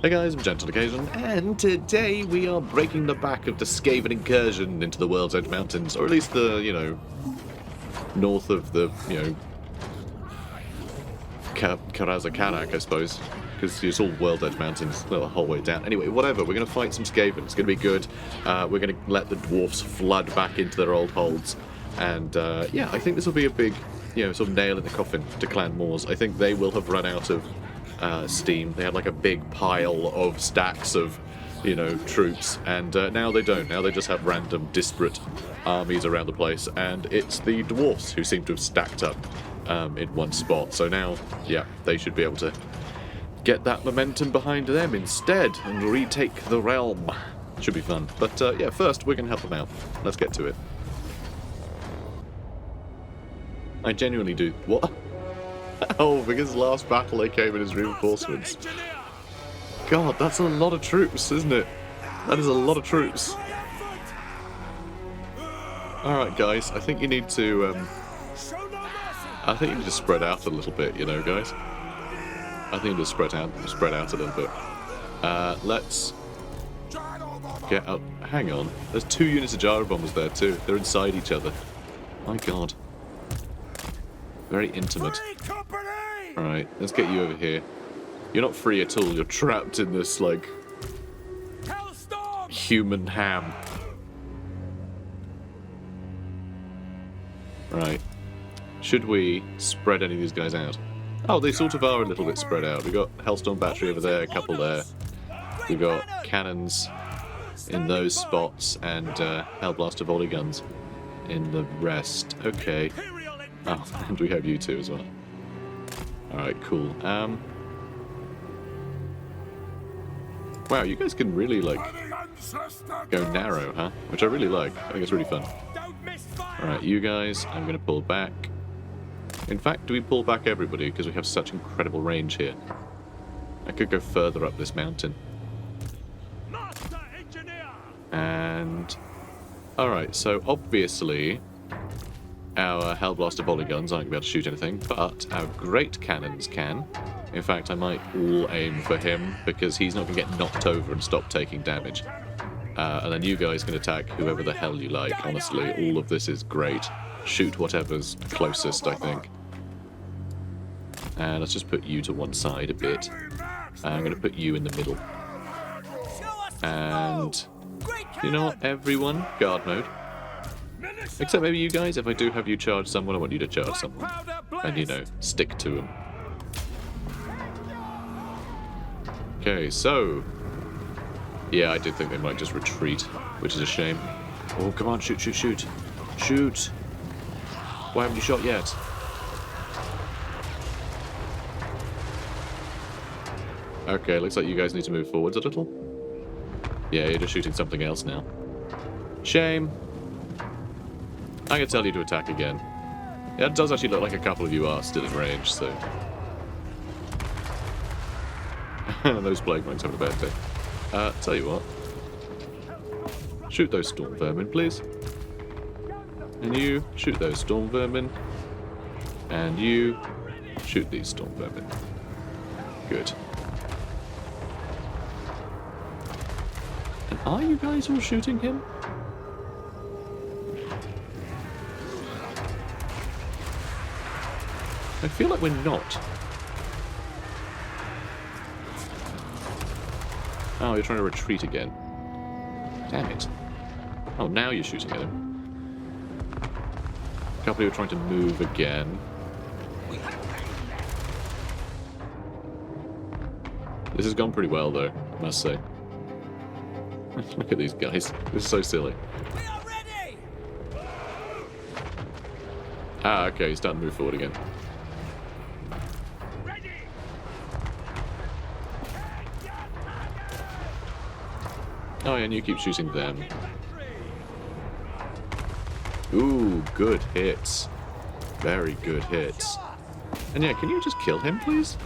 Hey guys, I'm Gentle Occasion, and today we are breaking the back of the Skaven incursion into the World's Edge Mountains, or at least the, north of the, Karazakarak, I suppose, because it's all World's Edge Mountains the whole way down. Anyway, whatever, we're going to fight some Skaven, it's going to be good. We're going to let the dwarfs flood back into their old holds, and yeah, I think this will be a big, sort of nail in the coffin to Clan Moors. I think they will have run out of steam. They had like a big pile of stacks of, troops, and now they don't. Now they just have random, disparate armies around the place, and it's the dwarfs who seem to have stacked up in one spot. So now, yeah, they should be able to get that momentum behind them instead and retake the realm. Should be fun. But yeah, first we're going to help them out. Let's get to it. I genuinely do. What? Oh, because last battle they came in as reinforcements. God, that's a lot of troops, isn't it? That is a lot of troops. Alright, guys, I think you need to, spread out a little bit, guys. I think you need to spread out a little bit. Let's get out. Hang on. There's 2 units of gyro bombers there, too. They're inside each other. My God. Very intimate. Alright, let's get you over here. You're not free at all, you're trapped in this, like, human ham. Right. Should we spread any of these guys out? Oh, they sort of are a little bit spread out. We've got Hellstorm Battery over there, a couple there. We've got cannons in those spots, and Hellblaster volley guns in the rest. Okay. Oh, and we have you two as well. Alright, cool. Wow, you guys can really, like, go narrow, huh? Which I really like. I think it's really fun. Alright, you guys, I'm going to pull back. In fact, do we pull back everybody? Because we have such incredible range here. I could go further up this mountain. And... Alright, so obviously... Our Hellblaster volley guns aren't going to be able to shoot anything, but our great cannons can. In fact, I might all aim for him, because he's not going to get knocked over and stop taking damage. And then you guys can attack whoever the hell you like, honestly. All of this is great. Shoot whatever's closest, I think. And let's just put you to one side a bit. I'm going to put you in the middle. And... You know what, everyone? Guard mode. Except maybe you guys, if I do have you charge someone, I want you to charge someone. And, stick to them. Okay, so... Yeah, I did think they might just retreat, which is a shame. Oh, come on, shoot, shoot, shoot. Shoot! Why haven't you shot yet? Okay, looks like you guys need to move forwards a little. Yeah, you're just shooting something else now. Shame. I'm going to tell you to attack again. Yeah, it does actually look like a couple of you are still in range, so... Those plague monks having a bad day. Tell you what. Shoot those storm vermin, please. And you, shoot those storm vermin. And you, shoot these storm vermin. Good. And are you guys all shooting him? I feel like we're not. Oh, you're trying to retreat again. Damn it. Oh, now you're shooting at him. A couple of you are trying to move again. This has gone pretty well, though, I must say. Look at these guys. This is so silly. Ah, okay, he's starting to move forward again. Oh, yeah, and you keep shooting them. Ooh, good hits. Very good hits. And yeah, can you just kill him, please?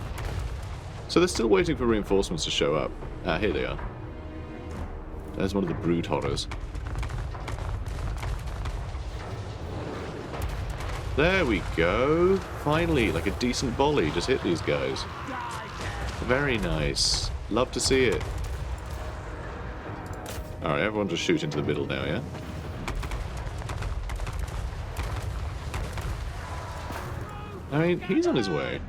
So they're still waiting for reinforcements to show up. Ah, here they are. There's one of the brood horrors. There we go. Finally, like a decent volley. Just hit these guys. Very nice. Love to see it. Alright, everyone just shoot into the middle now, yeah? I mean, he's on his way.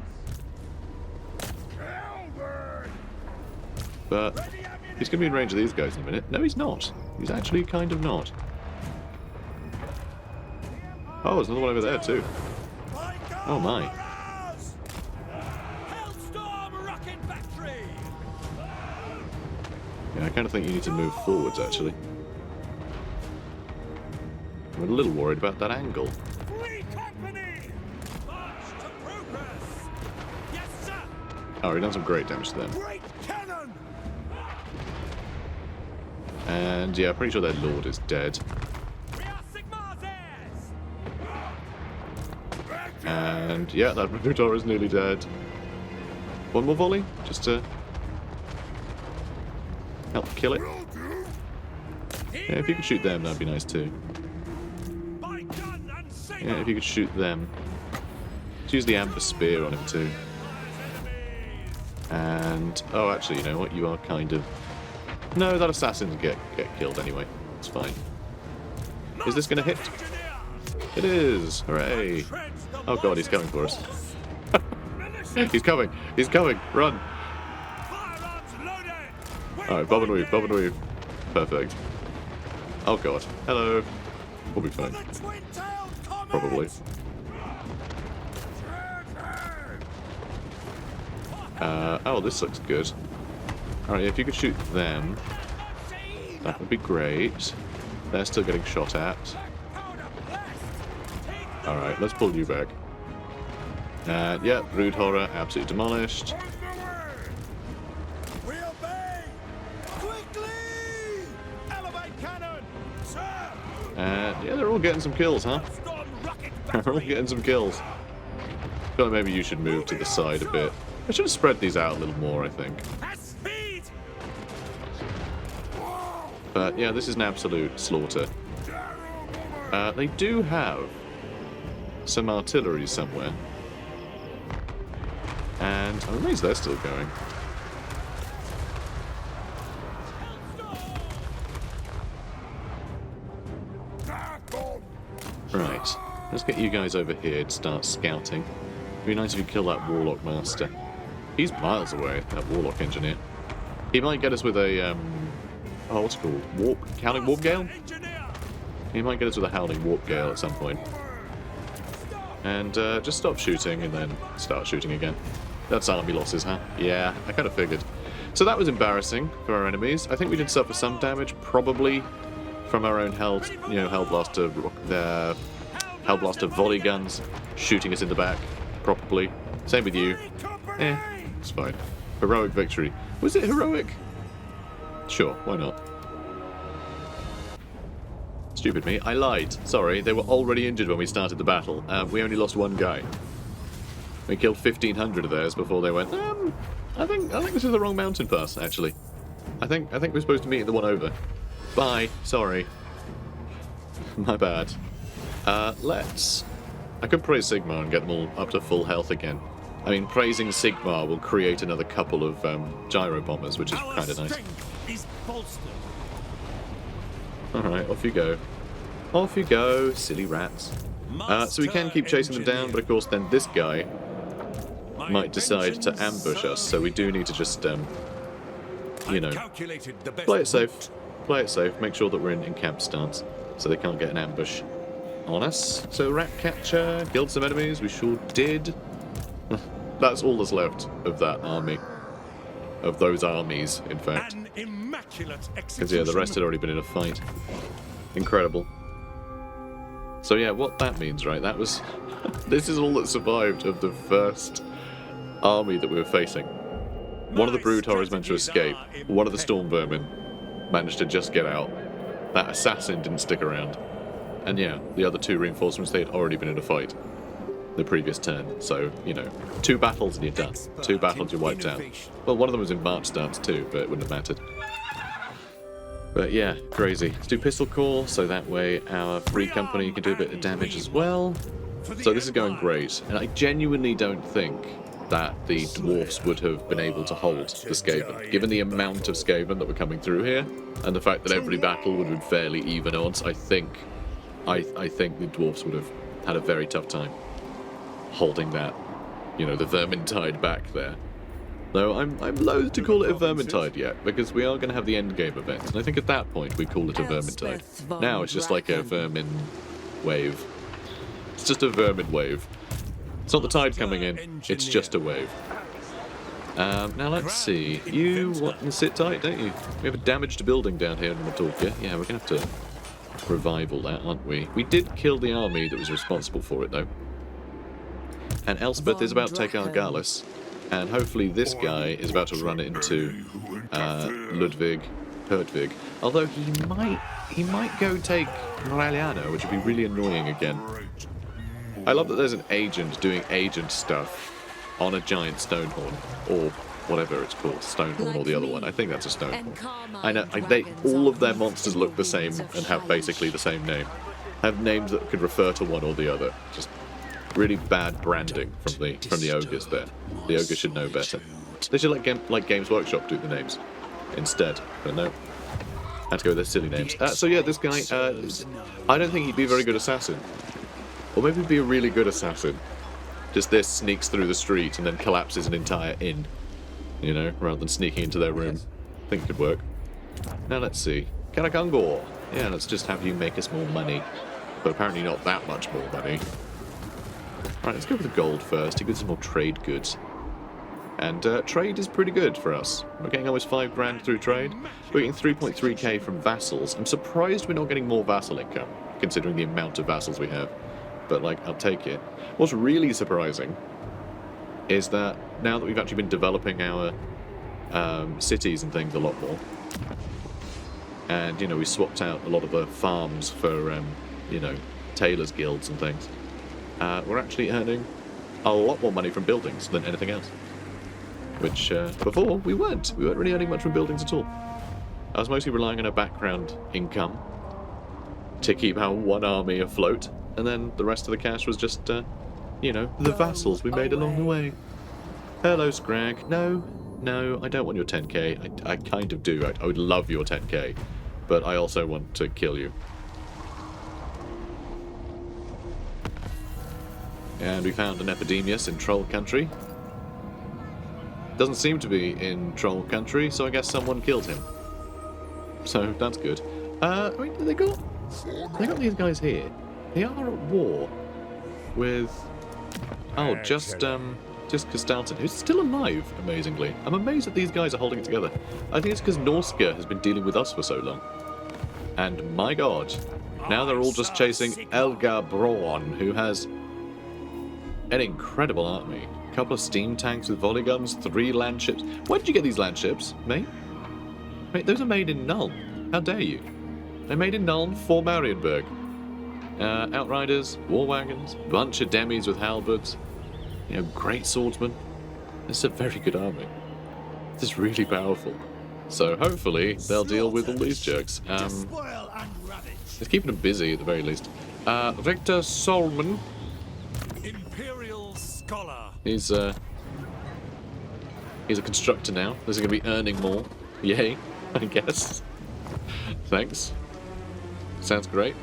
But he's going to be in range of these guys in a minute. No, he's not. He's actually kind of not. Oh, there's another one over there too. Oh my. Yeah, I kind of think you need to move forwards, actually. I'm a little worried about that angle. Oh, he done some great damage to them. And yeah, pretty sure their lord is dead. And yeah, that Brutor is nearly dead. One more volley, just to help kill it. Yeah, if you could shoot them, that'd be nice too. Yeah, if you could shoot them. Let's use the Amber Spear on him too. And oh, actually, you know what? You are kind of. No, that assassin get killed anyway. It's fine. Is this going to hit? It is! Hooray! Oh god, he's coming for us. He's coming! He's coming! Run! Alright, bob and weave, bob and weave. Perfect. Oh god. Hello. We'll be fine. Probably. Oh, this looks good. Alright, if you could shoot them, that would be great. They're still getting shot at. Alright, let's pull you back. Yeah, Brood Horror, absolutely demolished. Yeah, they're all getting some kills, huh? They're all getting some kills. I feel like maybe you should move to the side a bit. I should have spread these out a little more, I think. But yeah, this is an absolute slaughter. They do have some artillery somewhere. And I'm amazed they're still going. Right, let's get you guys over here to start scouting. It'd be nice if you kill that Warlock Master. He's miles away, that Warlock Engineer. He might get us with a, oh, what's it called? Howling Warp Gale? He might get us with a Howling Warp Gale at some point. And just stop shooting and then start shooting again. That's army losses, huh? Yeah, I kind of figured. So that was embarrassing for our enemies. I think we did suffer some damage, probably from our own Hellblaster volley guns shooting us in the back, probably. Same with you. It's fine. Heroic victory. Was it heroic? Sure, why not? Stupid me. I lied. Sorry, they were already injured when we started the battle. We only lost one guy. We killed 1,500 of theirs before they went, I think this is the wrong mountain pass, actually. I think we're supposed to meet at the one over. Bye. Sorry. My bad. Let's... I could praise Sigmar and get them all up to full health again. I mean, praising Sigmar will create another couple of gyro bombers, which is kind of nice. Alright, off you go. Off you go, silly rats. So we can keep chasing them down, but of course then this guy might decide to ambush us, so we do need to just, you know, play it safe. Play it safe, make sure that we're in camp stance, so they can't get an ambush on us. So Ratcatcher killed some enemies, we sure did. That's all that's left of that army. Of those armies, in fact. Because yeah, the rest had already been in a fight. Incredible. So yeah, what that means, right, that was... this is all that survived of the first army that we were facing. One of the Brood Horrors managed to escape. One of the Storm Vermin managed to just get out. That assassin didn't stick around. And yeah, the other two reinforcements, they had already been in a fight the previous turn. So, you know, 2 battles and you're done. 2 battles, you're wiped out. Well, one of them was in March stance too, but it wouldn't have mattered. But yeah, crazy. Let's do Pistol Core, so that way our free company can do a bit of damage as well. So this is going great, and I genuinely don't think that the dwarfs would have been able to hold the Skaven. Given the amount of Skaven that were coming through here, and the fact that every battle would have been fairly even odds, I think the dwarfs would have had a very tough time holding that, you know, the Vermintide back there. Though I'm loath to call it a Vermintide yet, because we are going to have the endgame event, and I think at that point we call it a Vermintide. Now it's just like a vermin wave. It's just a vermin wave. It's not the tide coming in, it's just a wave. Now let's see. You want to sit tight, don't you? We have a damaged building down here in Matalka. Yeah, we're going to have to revive all that, aren't we? We did kill the army that was responsible for it, though. And Elspeth is about to take Argalis. And hopefully this guy is about to run into Ludwig Herdvig. Although he might go take Moraliano, which would be really annoying again. I love that there's an agent doing agent stuff on a giant Stonehorn, or whatever it's called, Stonehorn or the other one. I think that's a Stonehorn. I know all of their monsters look the same and have basically the same name. Have names that could refer to one or the other. Just really bad branding from the ogres there. The ogres should know better. They should let Games Workshop do the names instead. But no, had to go with their silly names. So yeah, this guy, I don't think he'd be a very good assassin. Or maybe he'd be a really good assassin. Just this sneaks through the street and then collapses an entire inn. You know, rather than sneaking into their room. I think it could work. Now let's see. Karakangor. Yeah, let's just have you make us more money. But apparently not that much more money. Alright, let's go for the gold first. He gives us more trade goods. And trade is pretty good for us. We're getting almost 5 grand through trade. We're getting 3.3k from vassals. I'm surprised we're not getting more vassal income, considering the amount of vassals we have. But, like, I'll take it. What's really surprising is that now that we've actually been developing our cities and things a lot more, and, you know, we swapped out a lot of the farms for, you know, tailors' guilds and things, we're actually earning a lot more money from buildings than anything else. Which, before, we weren't. We weren't really earning much from buildings at all. I was mostly relying on a background income to keep our one army afloat, and then the rest of the cash was just, you know, the vassals we made along the way. Hello, Scrag. No, I don't want your 10k. I kind of do. I would love your 10k, but I also want to kill you. And we found an Epidemius in Troll Country. Doesn't seem to be in Troll Country, so I guess someone killed him. So that's good. I mean, they got these guys here. They are at war with just Gestalten, who's still alive, amazingly. I'm amazed that these guys are holding it together. I think it's because Norska has been dealing with us for so long. And my god, now they're all just chasing Elgar Braun, who has an incredible army. A couple of steam tanks with volley guns, 3 land ships. Where did you get these land ships, mate? Mate, those are made in Nuln. How dare you? They're made in Nuln for Marienburg. Outriders, war wagons, bunch of demis with halberds. You know, great swordsmen. This is a very good army. This is really powerful. So hopefully they'll deal with all these jerks. It's keeping them busy at the very least. Victor Solman. Imperial Scholar. He's a constructor now. This is going to be earning more. Yay, I guess. Thanks. Sounds great.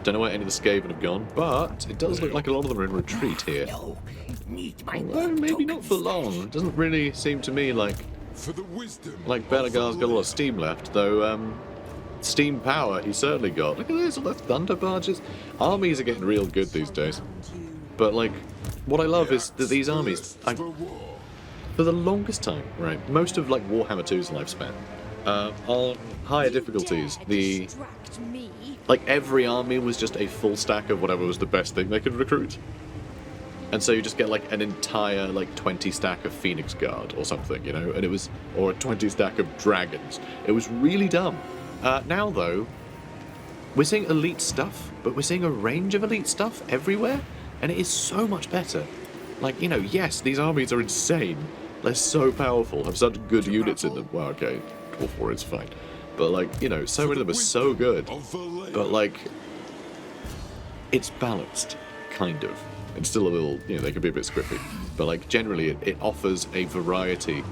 Don't know where any of the Skaven have gone, but it does look like a lot of them are in retreat here. Although maybe not for long. It doesn't really seem to me like Belagar's got a lot of steam left, though steam power he certainly got. Look at this, all the thunder barges. Armies are getting real good these days. But like, what I love is that these armies, for the longest time, right, most of like Warhammer 2's lifespan, on higher difficulties, like every army was just a full stack of whatever was the best thing they could recruit. And so you just get like an entire like 20 stack of Phoenix Guard or something, you know, and it was, or a 20 stack of dragons. It was really dumb. Now though, we're seeing elite stuff, but we're seeing a range of elite stuff everywhere, and it is so much better. Like, you know, yes, these armies are insane. They're so powerful, have such good units in them. Well, okay, Dwarf Warrior's fine. But like, you know, so many of them are so good. But like, it's balanced, kind of. It's still a little, you know, they can be a bit squiffy. But, like, generally it offers a variety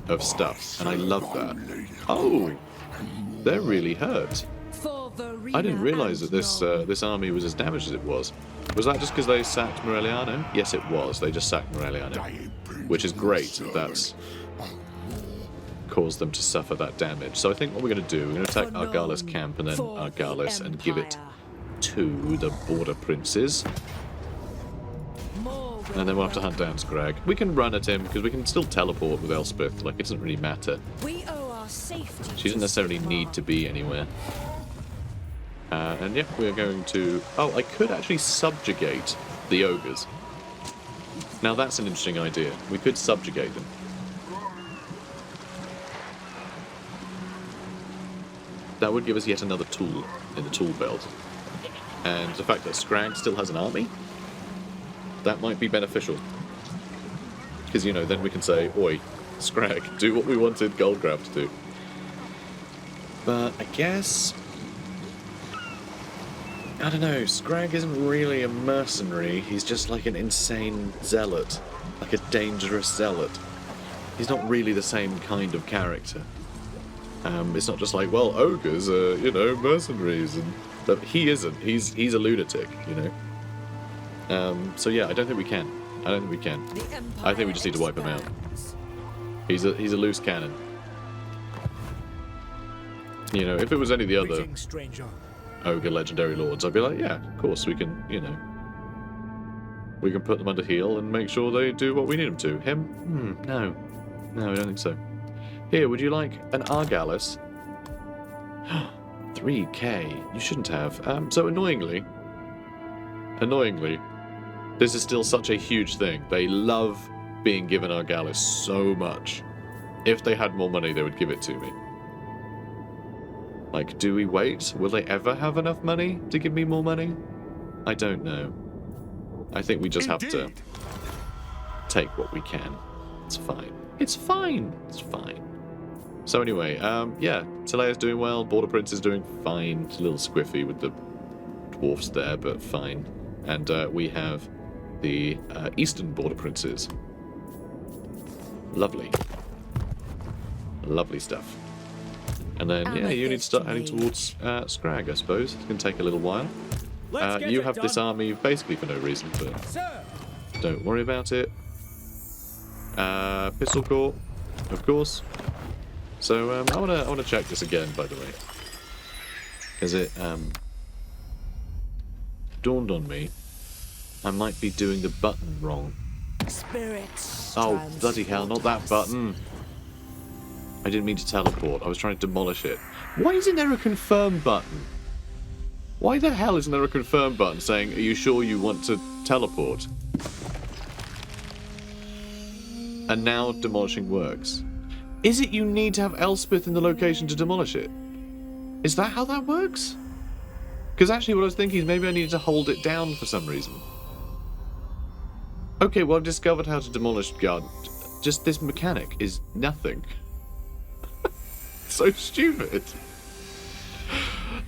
of stuff, and I love that. Oh! They're really hurt. I didn't realise that this army was as damaged as it was. Was that just because they sacked Morelliano? Yes, it was. They just sacked Morelliano. Which is great. That's caused them to suffer that damage. So I think what we're going to do, we're going to attack Argalis camp and then Argalis and give it to the Border Princes. And then we'll have to hunt down Scrag. We can run at him because we can still teleport with Elspeth. Like, it doesn't really matter. We owe our safety. She doesn't necessarily need to be anywhere. And yeah, we're going to... Oh, I could actually subjugate the ogres. Now that's an interesting idea. We could subjugate them. That would give us yet another tool in the tool belt. And the fact that Scrag still has an army, that might be beneficial. Because, you know, then we can say, oi, Scrag, do what we wanted Goldgrab to do. But I guess... I don't know, Scrag isn't really a mercenary, he's just like an insane zealot. Like a dangerous zealot. He's not really the same kind of character. It's not just like, well, ogres are, you know, mercenaries, and but he isn't. He's a lunatic, you know. So yeah, I don't think we can. I don't think we can. I think we just need to wipe him out. He's a loose cannon. You know, if it was any of the other ogre legendary lords, I'd be like, yeah, of course we can, you know, we can put them under heel and make sure they do what we need them to. Him? No, I don't think so. Here, would you like an Argalis? 3k. You shouldn't have. So annoyingly, this is still such a huge thing. They love being given Argalis so much. If they had more money, they would give it to me. Like, do we wait? Will they ever have enough money to give me more money? I don't know. I think we just have to take what we can. It's fine. It's fine. It's fine. So anyway, yeah, Telea's doing well, Border Prince is doing fine. It's a little squiffy with the dwarfs there, but fine. And we have the Eastern Border Princes. Lovely. Lovely stuff. And then, yeah, you need to start heading towards Scrag, I suppose. It's going to take a little while. You have this army basically for no reason, but don't worry about it. Pistol Corps, of course. So I want to check this again, by the way, because it dawned on me I might be doing the button wrong. Oh bloody hell! Not that button. I didn't mean to teleport. I was trying to demolish it. Why isn't there a confirm button? Why the hell isn't there a confirm button saying, "Are you sure you want to teleport?" And now demolishing works. Is it you need to have Elspeth in the location to demolish it? Is that how that works? Because actually what I was thinking is maybe I needed to hold it down for some reason. Okay, well I've discovered how to demolish guard. Just this mechanic is nothing. So stupid.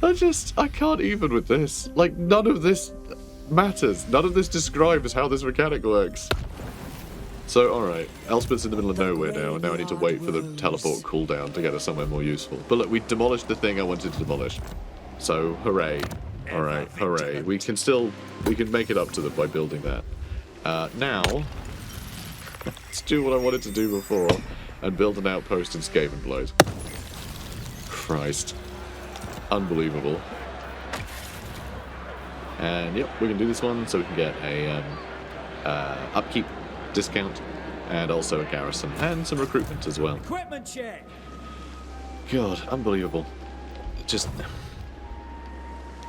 I can't even with this. Like, none of this matters. None of this describes how this mechanic works. So, alright, Elspeth's in the middle of nowhere now, and now I need to wait for the teleport cooldown to get us somewhere more useful. But look, we demolished the thing I wanted to demolish. So, hooray. Alright, hooray. We can make it up to them by building that. Now, let's do what I wanted to do before, and build an outpost in Skavenblight. Christ. Unbelievable. And, yep, we can do this one, so we can get a upkeep discount, and also a garrison, and some recruitment as well. Equipment check. God, unbelievable. Just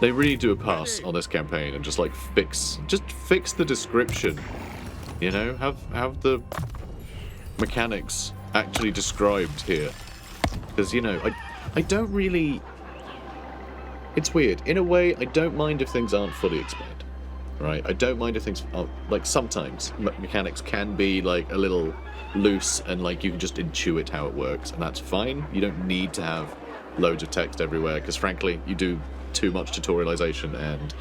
they really do a pass on this campaign and just like fix the description. You know, have the mechanics actually described here. Because, you know, I don't really... It's weird. In a way, I don't mind if things aren't fully explained. Right, I don't mind if things are, like, sometimes mechanics can be like a little loose and like you can just intuit how it works, and that's fine. You don't need to have loads of text everywhere because frankly you do too much tutorialization and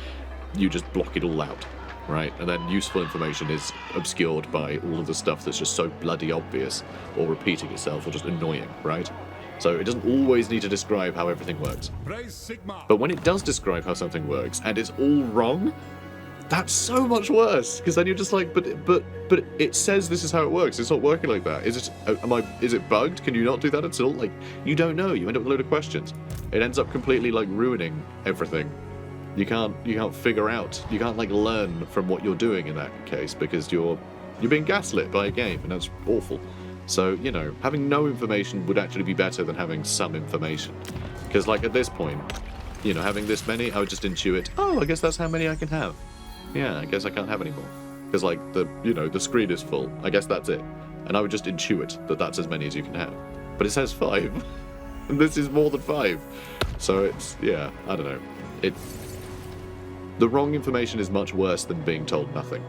you just block it all out. right? And then useful information is obscured by all of the stuff that's just so bloody obvious, or repeating itself, or just annoying, right? So it doesn't always need to describe how everything works. Praise Sigma. But when it does describe how something works, and it's all wrong, that's so much worse. Because then you're just like, but it says this is how it works. It's not working like that. Is it bugged? Can you not do that at all? Like, you don't know. You end up with a load of questions. It ends up completely like ruining everything. You can't figure out. You can't like learn from what you're doing in that case because you're being gaslit by a game, and that's awful. So, you know, having no information would actually be better than having some information. Because, like, at this point, you know, having this many, I would just intuit, oh, I guess that's how many I can have. Yeah, I guess I can't have any more. Because, like, the screen is full. I guess that's it. And I would just intuit that that's as many as you can have. But it says 5. And this is more than 5. So it's, yeah, I don't know. The wrong information is much worse than being told nothing.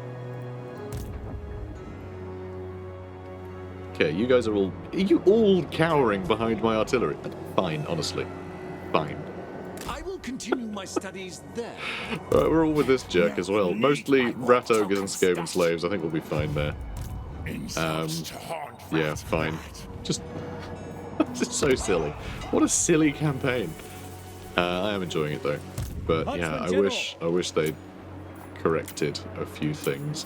Okay, you guys are all cowering behind my artillery. Fine, honestly. Fine. I will continue my studies there. We're all with this jerk as well. Mostly rat ogres and Skaven slaves. I think we'll be fine there. Yeah, fine. Just so silly. What a silly campaign. I am enjoying it though. But yeah, I wish they'd corrected a few things.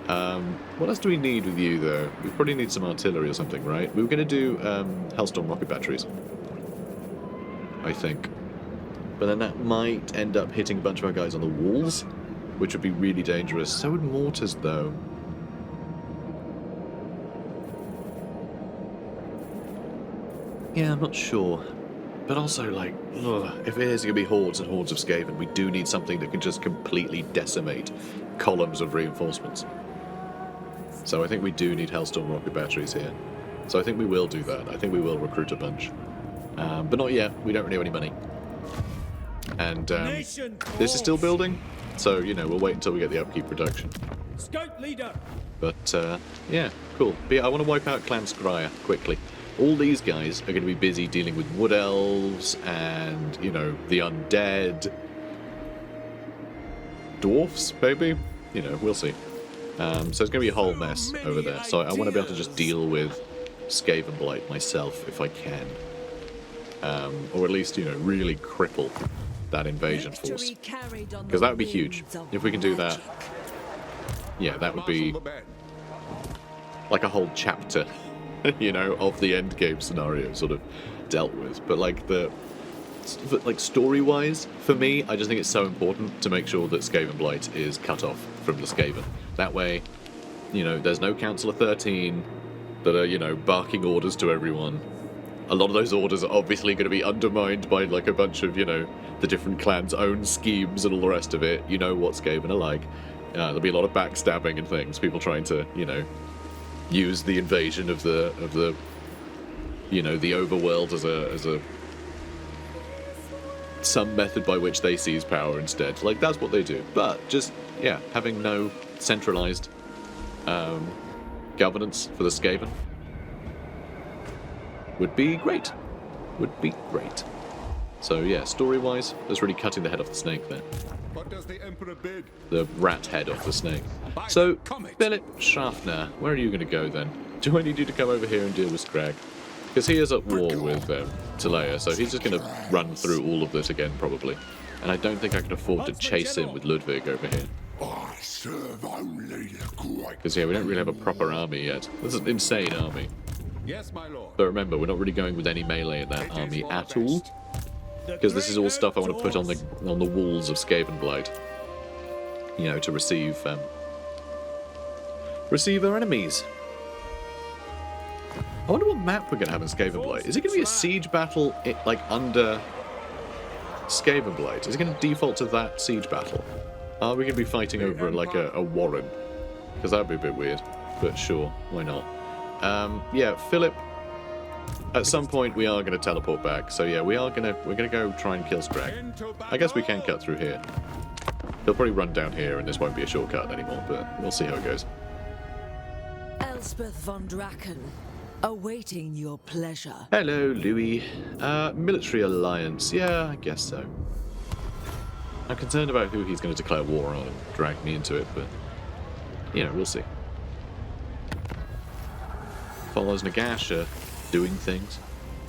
What else do we need with you, though? We probably need some artillery or something, right? We were going to do Hellstorm rocket batteries, I think. But then that might end up hitting a bunch of our guys on the walls, which would be really dangerous. So would mortars, though. Yeah, I'm not sure. But also, like, if it is going to be hordes and hordes of Skaven, we do need something that can just completely decimate columns of reinforcements. So I think we do need Hellstorm rocket batteries here. So I think we will do that. I think we will recruit a bunch. But not yet. We don't really have any money. And this is still building. So, you know, we'll wait until we get the upkeep production. Scout leader. But, yeah, cool. But yeah, I want to wipe out Clan Scryer quickly. All these guys are going to be busy dealing with wood elves and, you know, the undead. Dwarfs, maybe? You know, we'll see. So it's going to be a whole mess over there. So I want to be able to just deal with Skaven Blight myself if I can. Or at least, you know, really cripple that invasion force. Because that would be huge. If we can do that, yeah, that would be like a whole chapter, you know, of the endgame scenario sort of dealt with. But like story-wise, for me, I just think it's so important to make sure that Skaven Blight is cut off from the Skaven. That way, you know, there's no Council of 13 that are, you know, barking orders to everyone. A lot of those orders are obviously going to be undermined by, like, a bunch of, you know, the different clans' own schemes and all the rest of it. You know what Skaven are like. There'll be a lot of backstabbing and things. People trying to, you know, use the invasion of the you know, the overworld as a some method by which they seize power instead. Like, that's what they do. But just, yeah, having no centralized governance for the Skaven would be great. Would be great. So yeah, story-wise, that's really cutting the head off the snake there. What does the Emperor bid? The rat head off the snake. So, Philip Schaffner, where are you going to go then? Do I need you to come over here and deal with Scrag? Because he is at war with Talea, so he's just going to run through all of this again, probably. And I don't think I can afford to chase him with Ludwig over here. I serve only the great. Because, yeah, we don't really have a proper army yet. This is an insane army. Yes, my lord. But remember, we're not really going with any melee in that army at all. Because this is all stuff I want to put on the walls of Skaven Blight. You know, to receive our enemies. I wonder what map we're going to have in Skaven Blight. Is it going to be a siege battle, like, under Skaven Blight? Is it going to default to that siege battle? Are we going to be fighting over, like, a warren? Because that would be a bit weird. But sure, why not? Yeah, Philip, at some point we are going to teleport back. So yeah, we're going to go try and kill Scrag. I guess we can cut through here. He'll probably run down here and this won't be a shortcut anymore, but we'll see how it goes. Elspeth Von Draken, awaiting your pleasure. Hello, Louis. Military alliance. Yeah, I guess so. I'm concerned about who he's going to declare war on and drag me into it, but, you know, we'll see. Follows Nagash doing things.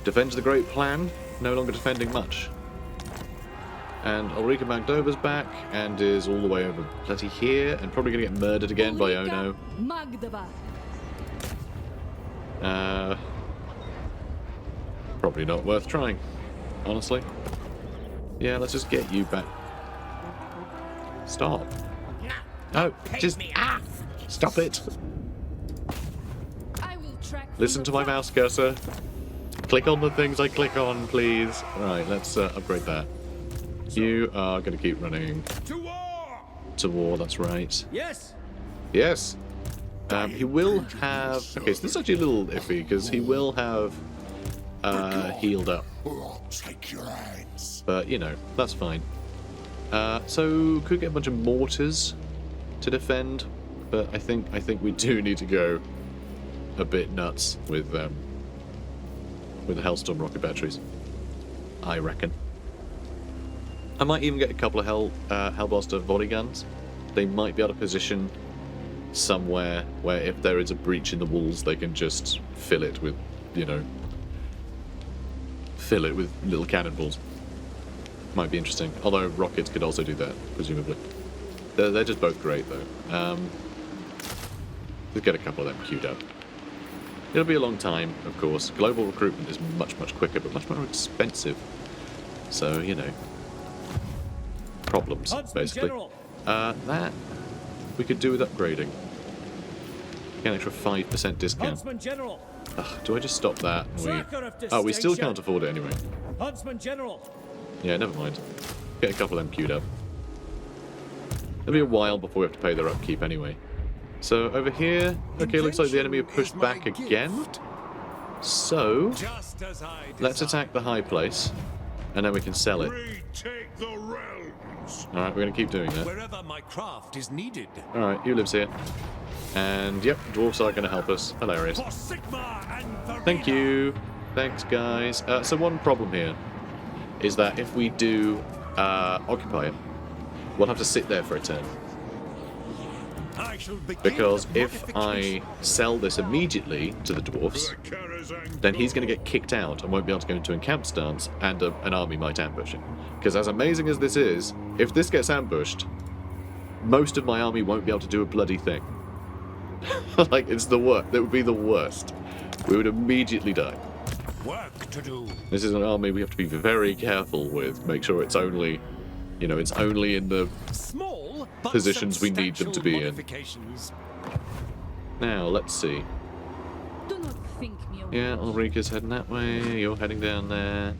Defends the Great Plan, no longer defending much. And Ulrika Magdova's back and is all the way over bloody here and probably going to get murdered again by Ono. Magdova. Probably not worth trying, honestly. Yeah, let's just get you back. Stop. No, just stop it. I will track. Listen to my mouse cursor. Click on the things I click on, please. Right, let's upgrade that. You are going to keep running To war! to war, that's right. Yes. Yes. He will have... Okay, so this is actually a little iffy, because he will have healed up. Or I'll take your hands. But, you know, that's fine. So, could get a bunch of mortars to defend, but I think we do need to go a bit nuts with the Hellstorm rocket batteries. I reckon. I might even get a couple of Hellbuster body guns. They might be able to position somewhere where if there is a breach in the walls, they can just fill it with, you know, fill it with little cannonballs. Might be interesting. Although rockets could also do that, presumably. They're just both great, though. Let's get a couple of them queued up. It'll be a long time, of course. Global recruitment is much, much quicker, but much more expensive. So, you know, problems, basically. That we could do with upgrading. Get an extra 5% discount. Huntsman General. Ugh, do I just stop that? Tracker of Oh, we still distinction. can't afford it anyway. Huntsman General. Yeah, never mind. Get a couple of them queued up. It'll be a while before we have to pay their upkeep anyway. So, over here... Okay, looks like the enemy have pushed back again. So, Just as I let's attack the high place, and then we can sell it. Retake the realms. Alright, we're going to keep doing that. Wherever my craft is needed. Alright, who lives here? And, yep, dwarfs are going to help us. Hilarious. For Sigma and the Thank you. Thanks, guys. So one problem here is that if we do occupy it, we'll have to sit there for a turn. I shall begin Because the if I sell this immediately to the dwarfs, then he's going to get kicked out and won't be able to go into a camp stance, and an army might ambush him. Because as amazing as this is, if this gets ambushed, most of my army won't be able to do a bloody thing. Like, it's the worst. It would be the worst. We would immediately die. work to do. This is an army we have to be very careful with. Make sure it's only, you know, it's only in the Small but positions we need them to be in. modifications. Now, let's see. Do not think me a Yeah, Ulrika's heading that way. You're heading down there.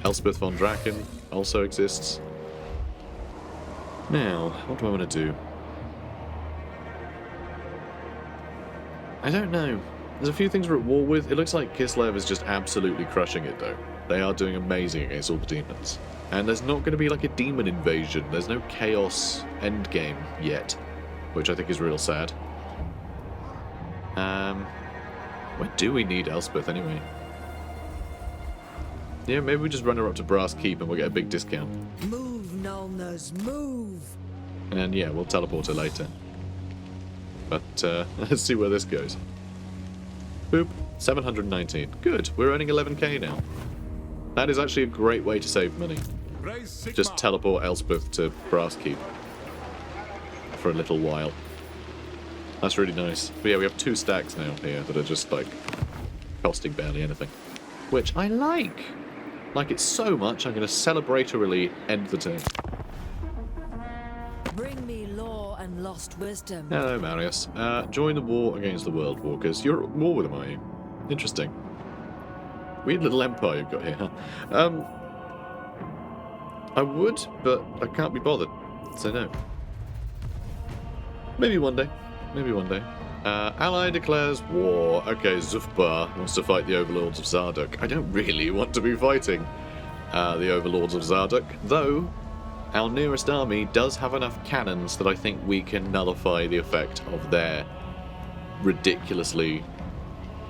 Elspeth Von Draken also exists. Now, what do I want to do? I don't know. There's a few things we're at war with. It looks like Kislev is just absolutely crushing it, though. They are doing amazing against all the demons. And there's not going to be like a demon invasion. There's no chaos endgame yet, which I think is real sad. Where do we need Elspeth anyway? Yeah, maybe we just run her up to Brass Keep and we'll get a big discount. Move, Nulners, move! And yeah, we'll teleport her later. But let's see where this goes. Boop. 719. Good. We're earning 11k now. That is actually a great way to save money. Raise Sigma. Just teleport Elspeth to Brass Keep for a little while. That's really nice. But yeah, we have 2 stacks now here that are just like costing barely anything. Which I like. Like it so much, I'm going to celebratorily end the turn. Bring me law and lost wisdom. Hello, Marius. Join the war against the World Walkers. You're at war with them, are you? Interesting. Weird little empire you've got here, huh? I would, but I can't be bothered. So no. Maybe one day. Maybe one day. Ally declares war. Okay, Zufbar wants to fight the Overlords of Zarduk. I don't really want to be fighting the Overlords of Zarduk, though our nearest army does have enough cannons that I think we can nullify the effect of their ridiculously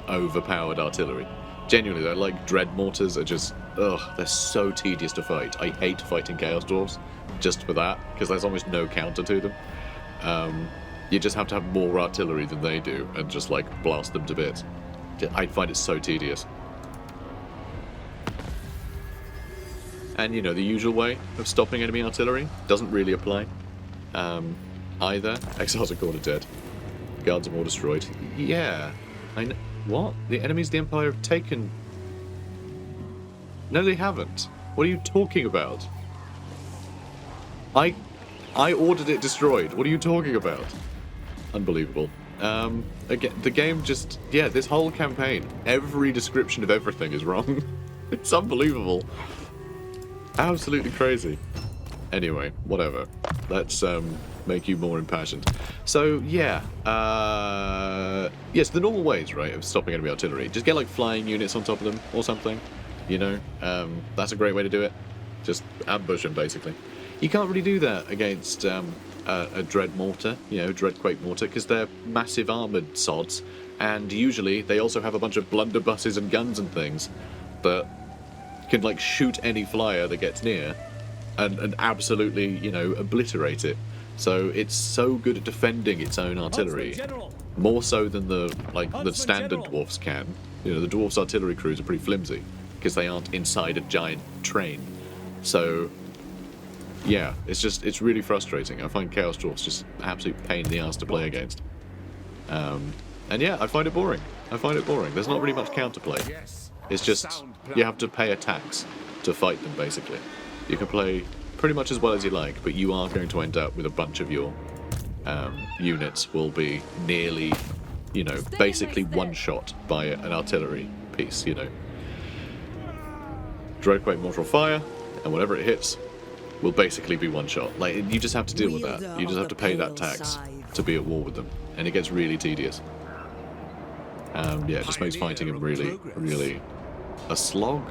overpowered artillery. Genuinely though, like dread mortars are just, ugh, they're so tedious to fight. I hate fighting Chaos Dwarfs just for that, because there's almost no counter to them. You just have to have more artillery than they do and just like blast them to bits. I find it so tedious. And you know, the usual way of stopping enemy artillery doesn't really apply either. Exiles are quarter dead. Guards are more destroyed. Yeah. I know. What? The enemies of the Empire have taken... No, they haven't. What are you talking about? I ordered it destroyed. What are you talking about? Unbelievable. Again, the game just... Yeah, this whole campaign, every description of everything is wrong. It's unbelievable. Absolutely crazy. Anyway, whatever. Let's make you more impassioned. So, yeah. Yes, the normal ways, right, of stopping enemy artillery. Just get, like, flying units on top of them or something. You know? That's a great way to do it. Just ambush them, basically. You can't really do that against a Dread Mortar, you know, Dreadquake Mortar, because they're massive armoured sods. And usually they also have a bunch of blunderbusses and guns and things that can, like, shoot any flyer that gets near and absolutely, you know, obliterate it. So it's so good at defending its own artillery, more so than the standard dwarfs can. You know, the dwarfs' artillery crews are pretty flimsy because they aren't inside a giant train. So yeah, it's really frustrating. I find Chaos Dwarfs just an absolute pain in the ass to play against. And yeah, I find it boring. There's not really much counterplay. It's just you have to pay a tax to fight them, basically. You can play pretty much as well as you like, but you are going to end up with a bunch of your units will be nearly, you know, basically one-shot by an artillery piece, you know. Dreadquake Mortal Fire, and whatever it hits will basically be one-shot. Like, you just have to deal with that. You just have to pay that tax to be at war with them, and it gets really tedious. Yeah, it just makes fighting them really, really a slog.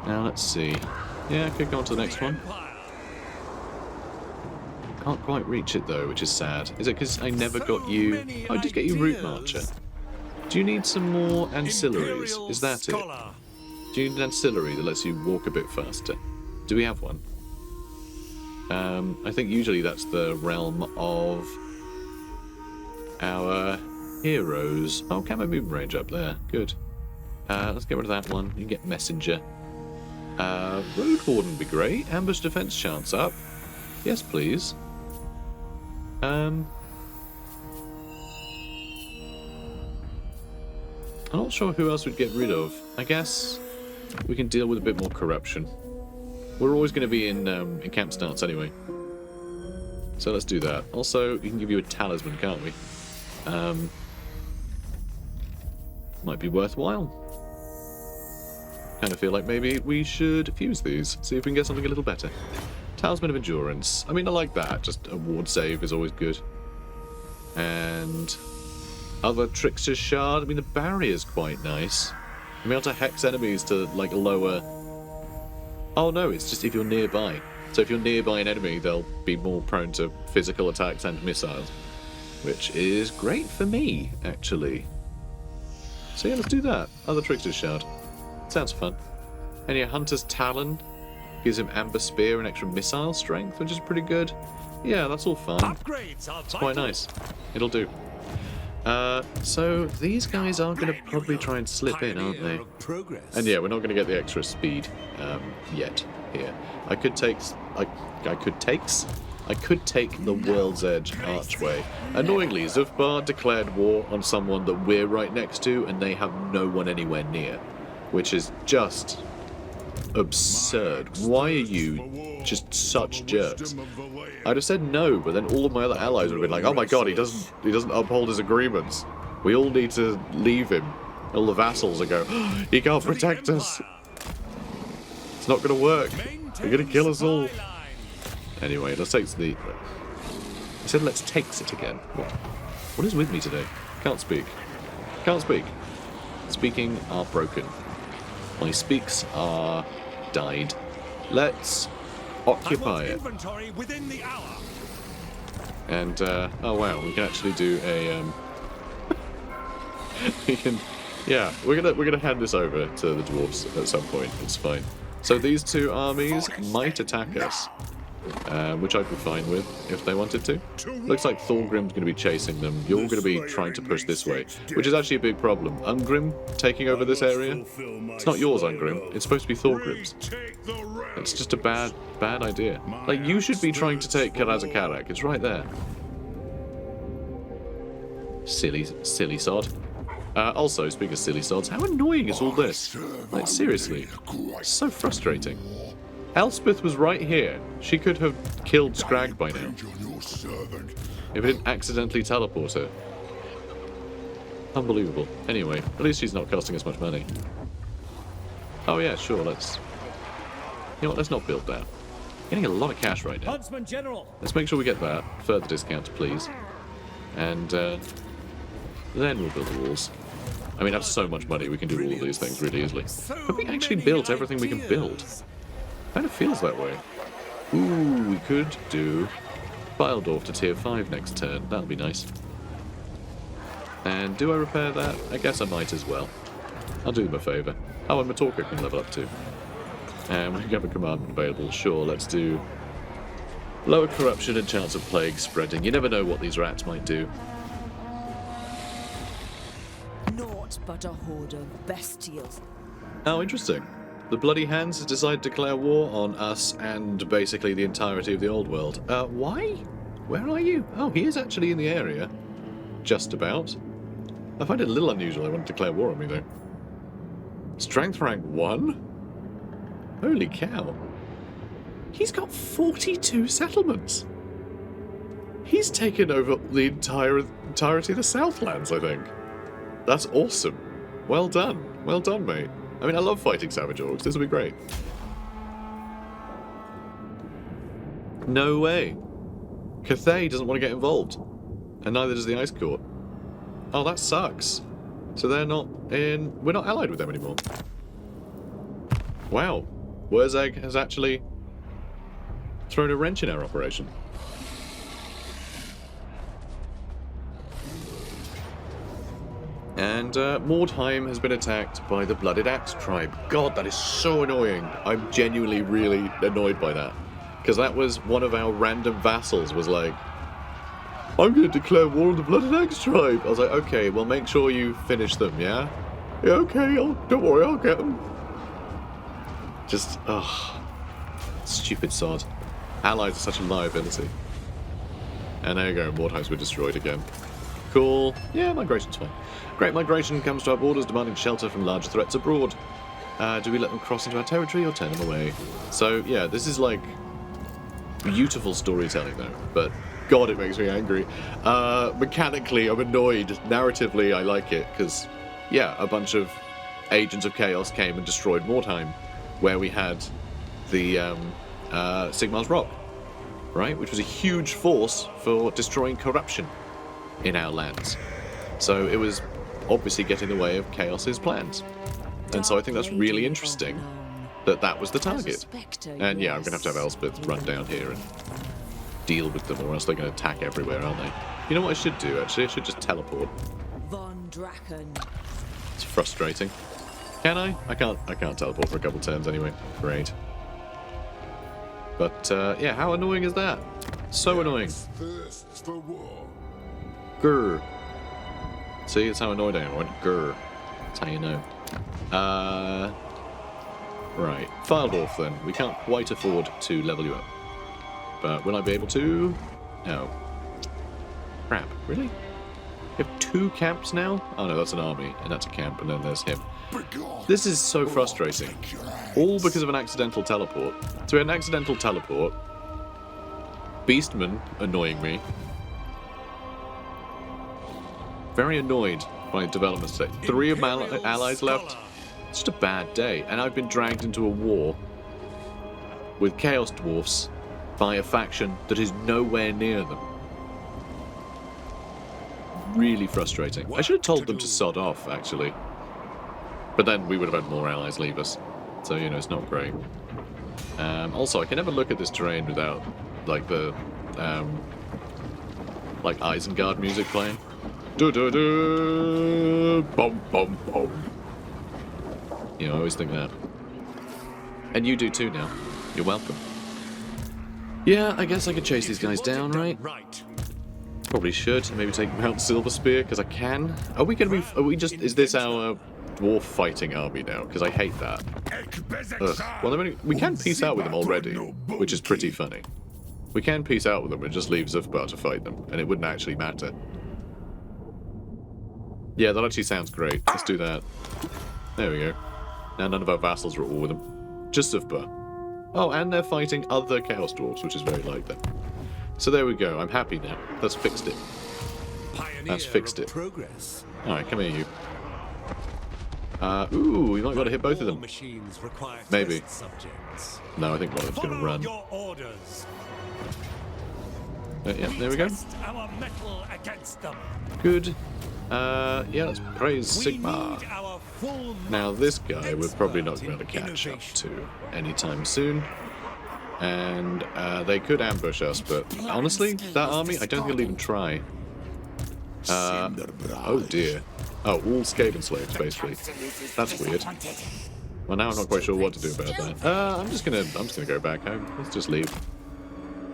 Now, let's see. Yeah, I could go on to the next one. Can't quite reach it, though, which is sad. Is it because I never got you... Oh, I did get you Root Marcher. Do you need some more ancillaries? Is that it? Do you need an ancillary that lets you walk a bit faster? Do we have one? I think usually that's the realm of our heroes. Oh, camera movement range up there. Good. Let's get rid of that one. You can get Messenger. Road Warden would be great. Ambush defense chance up. Yes, please. I'm not sure who else we'd get rid of. I guess we can deal with a bit more corruption. We're always going to be in camp starts anyway. So let's do that. Also, we can give you a talisman, can't we? Might be worthwhile. Kind of feel like maybe we should fuse these, see if we can get something a little better. Talisman of Endurance. I mean, I like that. Just a ward save is always good. And other Trickster's Shard. I mean, the barrier's quite nice. I'm able to hex enemies to, like, lower... Oh, no, it's just if you're nearby. So if you're nearby an enemy, they'll be more prone to physical attacks and missiles. Which is great for me, actually. So yeah, let's do that. Other Trickster's Shard. Sounds fun. And yeah, Hunter's Talon gives him Amber Spear and extra missile strength, which is pretty good. Yeah, that's all fine. It's quite nice. It'll do. So these guys are going to probably try and slip in, aren't they? And yeah, we're not going to get the extra speed yet here. I could take the World's Edge Archway. Annoyingly, Zufbar declared war on someone that we're right next to, and they have no one anywhere near, which is just absurd. Why are you just such jerks? I'd have said no, but then all of my other allies would have been like, "Oh my god, he doesn't uphold his agreements. We all need to leave him." All the vassals are going, oh, "He can't protect us. It's not going to work. They're going to kill us all." Anyway, let's take the... I said let's take it again. What is with me today? Can't speak. Can't speak. Speaking are broken. My speaks are died. Let's occupy it. And, oh wow, we can actually do a, We can, yeah, we're gonna hand this over to the dwarves at some point. It's fine. So these two armies might attack us, which I'd be fine with if they wanted to. Looks like Thorgrim's going to be chasing them. You're going to be trying to push this way, which is actually a big problem. Ungrim taking over this area. It's not yours, Ungrim. It's supposed to be Thorgrim's. It's just a bad idea. Like, you should be trying to take Karazakarak. It's right there. Silly sod. Also, speaking of silly sods, how annoying is all this? Like, seriously. It's so frustrating. Elspeth was right here. She could have killed Scrag by now. If it didn't accidentally teleport her. Unbelievable. Anyway, at least she's not costing us much money. Oh yeah, sure, let's... You know what, let's not build that. Getting a lot of cash right now. Huntsman General. Let's make sure we get that. Further discount, please. And, then we'll build the walls. I mean, that's so much money, we can do all of these things really easily. Have we actually built everything we can build? Kind of feels that way. Ooh, we could do Bildorf to tier 5 next turn. That'll be nice. And do I repair that? I guess I might as well. I'll do them a favour. Oh, and Matorka can level up too. And we can have a commandment available. Sure, let's do lower corruption and chance of plague spreading. You never know what these rats might do. Naught but a horde of bestials. Oh, interesting. The Bloody Hands has decided to declare war on us and basically the entirety of the old world. Why? Where are you? Oh, he is actually in the area. Just about. I find it a little unusual I want to declare war on me, though. Strength rank 1? Holy cow. He's got 42 settlements. He's taken over the entirety of the Southlands, I think. That's awesome. Well done. Well done, mate. I mean, I love fighting Savage Orcs. This will be great. No way. Cathay doesn't want to get involved. And neither does the Ice Court. Oh, that sucks. So they're not in... We're not allied with them anymore. Wow. Wurzeg has actually thrown a wrench in our operation. And Mordheim has been attacked by the Blooded Axe tribe. God, that is so annoying. I'm genuinely really annoyed by that. Because that was one of our random vassals was like, I'm going to declare war on the Blooded Axe tribe. I was like, okay, well make sure you finish them, yeah? Yeah, okay, don't worry, I'll get them. Just, stupid sod. Allies are such a liability. And there you go, Mordheims were destroyed again. Cool. Yeah, migration's fine. Great Migration comes to our borders demanding shelter from large threats abroad. Do we let them cross into our territory or turn them away? So, yeah, this is like beautiful storytelling though, but God, it makes me angry. Mechanically, I'm annoyed. Narratively, I like it, because, yeah, a bunch of agents of chaos came and destroyed Mordheim, where we had the Sigmar's Rock, right? Which was a huge force for destroying corruption in our lands. So it was obviously getting in the way of Chaos's plans. And so I think that's really interesting that that was the target. And yeah, I'm going to have Elspeth run down here and deal with them, or else they're going to attack everywhere, aren't they? You know what I should do, actually? I should just teleport. Von Draken. It's frustrating. Can I? I can't teleport for a couple turns anyway. Great. But, yeah, how annoying is that? So annoying. Thirsts for war. Grr. See, it's how annoyed I am. I went grr. That's how you know. Right. Fildorf, then. We can't quite afford to level you up. But will I be able to? No. Crap. Really? You have 2 camps now? Oh no, that's an army, and that's a camp, and then there's him. This is so frustrating. All because of an accidental teleport. So we had an accidental teleport. Beastman annoying me. Very annoyed by developments today. 3 of my allies left. It's just a bad day. And I've been dragged into a war with Chaos Dwarfs by a faction that is nowhere near them. Really frustrating. I should have told them to sod off, actually. But then we would have had more allies leave us. So, you know, it's not great. Also, I can never look at this terrain without, like, the, like, Isengard music playing. Do-do-do! You know, I always think that. And you do too now. You're welcome. Yeah, I guess I could chase these guys down, right? Probably should. Maybe take Mount Silver Spear, because I can. Are we going to be... Are we just... Is this our dwarf fighting army now? Because I hate that. Ugh. Well, I mean, we can peace out with them already, which is pretty funny. We can peace out with them and just leave Zufbar to fight them, and it wouldn't actually matter. Yeah, that actually sounds great. Let's do that. There we go. Now none of our vassals are at war with them. Just Zufbar. Oh, and they're fighting other Chaos Dwarves, which is very like them. So there we go. I'm happy now. That's fixed it. That's fixed it. Alright, come here, you. Ooh, we might want to hit both of them. Maybe. No, I think one of them's going to run. Yeah, there we go. Good. Yeah, let's praise Sigmar. Now, this guy we're probably not going to catch up to anytime soon. And they could ambush us, but honestly, that army, I don't think they'll even try. Oh dear. Oh, all Skaven slaves, basically. That's weird. Well, now I'm not quite sure what to do about that. I'm just gonna go back home. Let's just leave.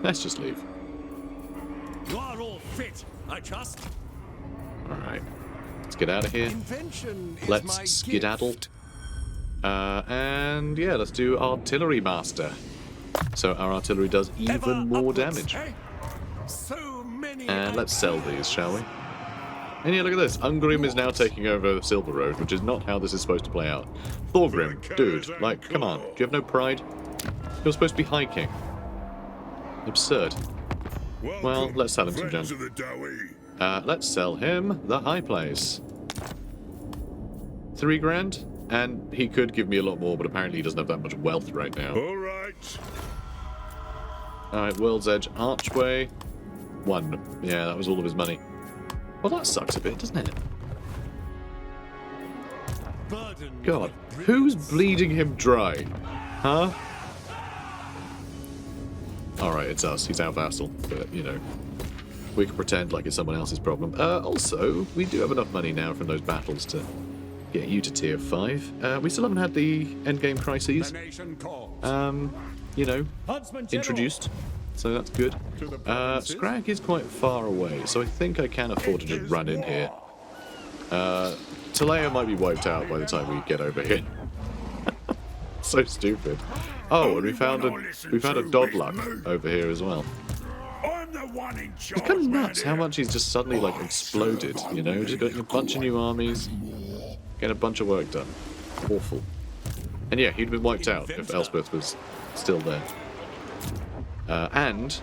Let's just leave. You are all fit, I trust. Alright. Let's get out of here. Let's skedaddle. And yeah, let's do Artillery Master. So our artillery does even more damage. And let's sell these, shall we? And yeah, look at this. Ungrim is now taking over Silver Road, which is not how this is supposed to play out. Thorgrim, dude, like, come on. Do you have no pride? You're supposed to be High King. Absurd. Well, let's sell him some junk. Let's sell him the High Place. 3 grand? And he could give me a lot more, but apparently he doesn't have that much wealth right now. Alright, World's Edge Archway. 1. Yeah, that was all of his money. Well, that sucks a bit, doesn't it? God, who's bleeding him dry? Huh? Alright, it's us. He's our vassal, but, you know, we can pretend like it's someone else's problem. Also, we do have enough money now from those battles to get you to tier 5. We still haven't had the endgame crises, you know, introduced. So that's good. Scrag is quite far away, so I think I can afford to just run in here. Talea might be wiped out by the time we get over here. So stupid. Oh, and we found a Dodluck over here as well. It's kind of nuts how much he's just suddenly like exploded, you know, just getting a bunch of new armies, getting a bunch of work done. Awful. And yeah, he'd been wiped out if Elspeth was still there. And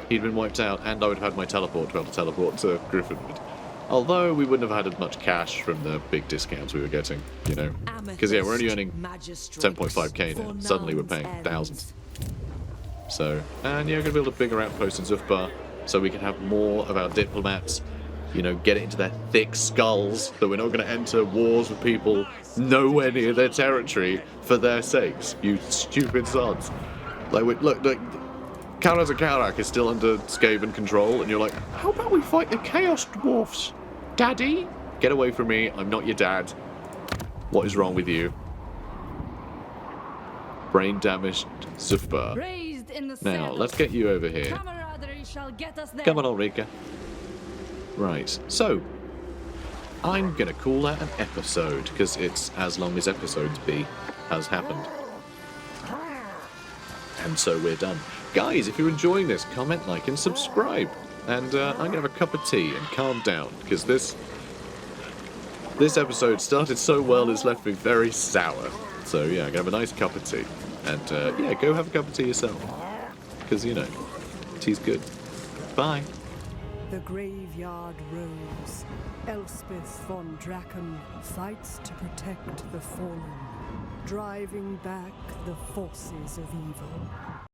he'd been wiped out, and I would have had my teleport to be able to teleport to Griffinwood. Although we wouldn't have had as much cash from the big discounts we were getting, you know. Because yeah, we're only earning 10.5k now. Suddenly we're paying thousands. So, and yeah, we're going to build a bigger outpost in Zufbar so we can have more of our diplomats, you know, get it into their thick skulls that we're not going to enter wars with people nowhere near their territory for their sakes, you stupid sods. Like, look, Karazakarak is still under Skaven control, and you're like, how about we fight the Chaos Dwarfs? Daddy? Get away from me, I'm not your dad. What is wrong with you? Brain damaged Zufbar. Now, let's get you over here. Come on, Ulrika. Right, so, I'm going to call that an episode, because it's as long as episodes be, has happened. And so we're done. Guys, if you're enjoying this, comment, like, and subscribe. And I'm going to have a cup of tea and calm down, because this episode started so well it's left me very sour. So yeah, I'm going to have a nice cup of tea. And yeah, go have a cup of tea yourself. Because, you know, tea's good. Bye. The graveyard rose. Elspeth Von Draken fights to protect the fallen, driving back the forces of evil.